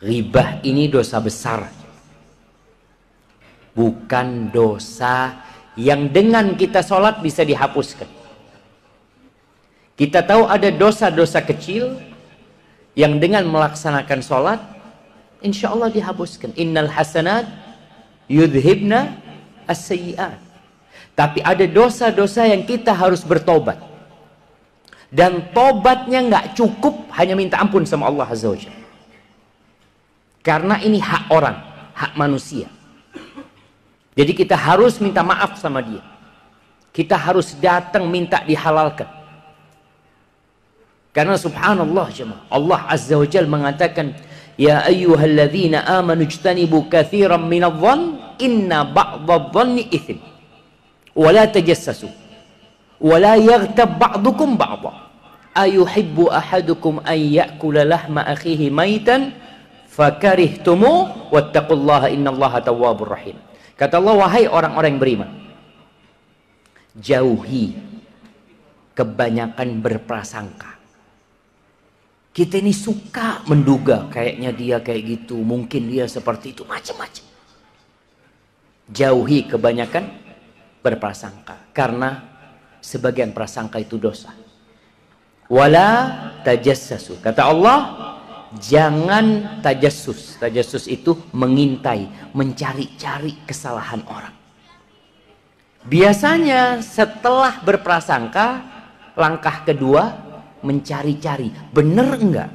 Ghibah ini dosa besar, bukan dosa yang dengan kita sholat bisa dihapuskan. Kita tahu ada dosa-dosa kecil yang dengan melaksanakan sholat insya Allah dihapuskan. Innal hasanat yudhibna as-sayyi'at. Tapi ada dosa-dosa yang kita harus bertobat, dan tobatnya nggak cukup hanya minta ampun sama Allah Azza wa Jalla, karena ini hak orang, hak manusia. Jadi kita harus minta maaf sama dia, kita harus datang minta dihalalkan. Karena subhanallah jemaah, Allah Azza wa Jalla mengatakan, ya ayyuhalladzina amanu ijtanibu katsiran minadh-dhann inna ba'dadh-dhanni itsm wa la tajassasu wa la yaghtab ba'dukum ba'dha ayuhibbu ahadukum an ya'kula lahma akhihi maitan fakarihtumu wattaqullaha innallaha tawwabur rahim. Kata Allah, wahai orang-orang yang beriman, jauhi kebanyakan berprasangka. Kita ini suka menduga, kayaknya dia kayak gitu, mungkin dia seperti itu, macam-macam. Jauhi kebanyakan berprasangka, karena sebagian prasangka itu dosa. Wala tajassasu. Kata Allah, jangan tajassus. Tajassus itu mengintai, mencari-cari kesalahan orang. Biasanya setelah berprasangka, langkah kedua mencari-cari, bener enggak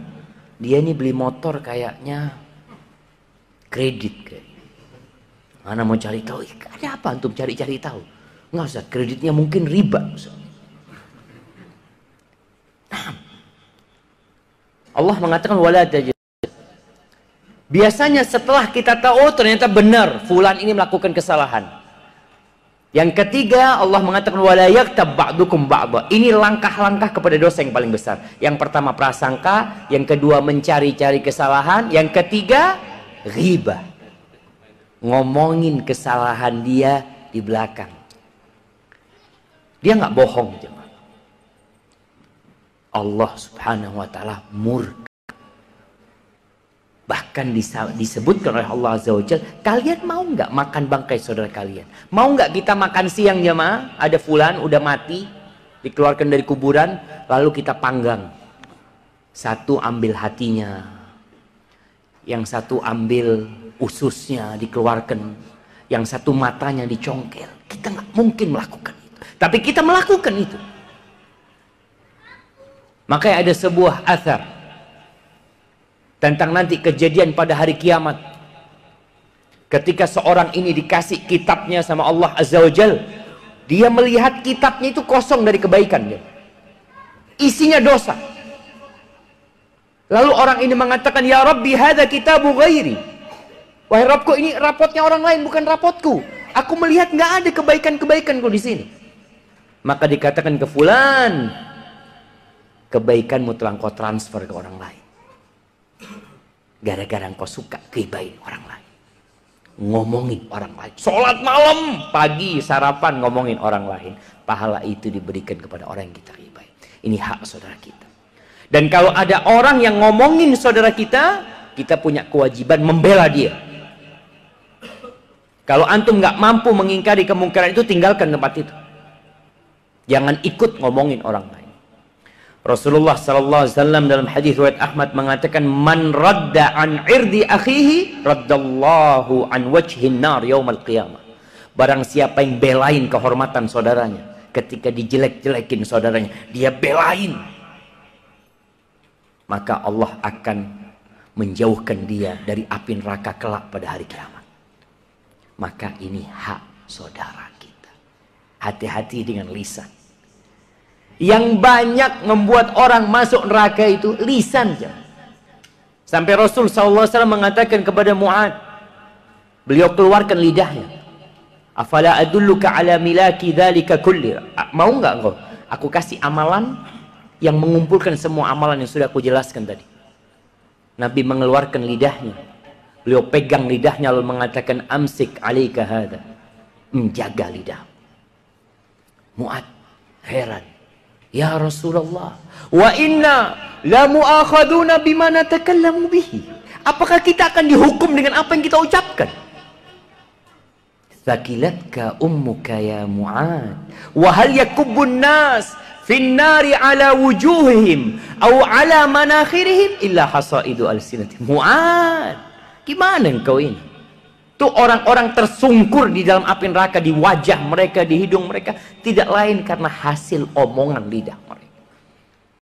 dia ini beli motor kayaknya kredit kayak. Mana mau cari tahu, ada apa untuk cari-cari tahu? Enggak usah, kreditnya mungkin riba. Nah, Allah mengatakan wala tajassus. Biasanya setelah kita tahu, oh, ternyata benar fulan ini melakukan kesalahan. Yang ketiga, Allah mengatakan wala yaghtab ba'dukum ba'dha. Ini langkah-langkah kepada dosa yang paling besar. Yang pertama prasangka, yang kedua mencari-cari kesalahan, yang ketiga ghibah. Ngomongin kesalahan dia di belakang. Dia nggak bohong, jemaah. Allah Subhanahu wa taala murka. Bahkan disebutkan oleh Allah Azza wa Jalla, kalian mau nggak makan bangkai saudara kalian? Mau nggak kita makan siang jemaah? Ada fulan udah mati, dikeluarkan dari kuburan, lalu kita panggang. Satu ambil hatinya, yang satu ambil ususnya dikeluarkan, yang satu matanya dicongkel. Kita nggak mungkin melakukan itu, tapi kita melakukan itu. Makanya ada sebuah athar tentang nanti kejadian pada hari kiamat, ketika seorang ini dikasih kitabnya sama Allah Azza wa Jal, dia melihat kitabnya itu kosong dari kebaikan, isinya dosa. Lalu orang ini mengatakan, ya Rabbi hadza kitabu ghairi, wahai Rabbku, ini rapotnya orang lain, bukan rapotku. Aku melihat nggak ada kebaikan-kebaikanku di sini. Maka dikatakan ke fulan, kebaikanmu telah kau transfer ke orang lain. Gara-gara engkau suka ghibahin orang lain, ngomongin orang lain. Sholat malam, pagi, sarapan ngomongin orang lain. Pahala itu diberikan kepada orang yang kita ghibahin. Ini hak saudara kita. Dan kalau ada orang yang ngomongin saudara kita, kita punya kewajiban membela dia. Kalau antum nggak mampu mengingkari kemungkaran itu, tinggalkan tempat itu. Jangan ikut ngomongin orang lain. Rasulullah sallallahu alaihi wasallam dalam hadis riwayat Ahmad mengatakan, man radda an irdi akhihi raddallahu an wajhin nar yaumal qiyamah. Barang siapa yang belain kehormatan saudaranya ketika dijelek-jelekin saudaranya, dia belain, maka Allah akan menjauhkan dia dari api neraka kelak pada hari kiamat. Maka ini hak saudara kita. Hati-hati dengan lisan. Yang banyak membuat orang masuk neraka itu lisan. Sampai Rasul SAW mengatakan kepada Mu'ad, beliau keluarkan lidahnya, afala adulluka ala milaki dzalika kulli. Mau nggak engkau aku kasih amalan yang mengumpulkan semua amalan yang sudah aku jelaskan tadi. Nabi mengeluarkan lidahnya, beliau pegang lidahnya lalu mengatakan, amsik alaika hadza, menjaga lidah. Mu'ad heran, ya Rasulullah, wa inna la mu'akhaduna bima natakallamu bihi. Apakah kita akan dihukum dengan apa yang kita ucapkan? Thaqilatka ummuka ya Mu'ad wa hal yakubbun nas fin nari ala wujuhihim aw ala manakhirihim illa hasaidu alsinatihim. Mu'ad, gimana engkau ini? Tuh orang-orang tersungkur di dalam api neraka, di wajah mereka, di hidung mereka, tidak lain karena hasil omongan lidah mereka.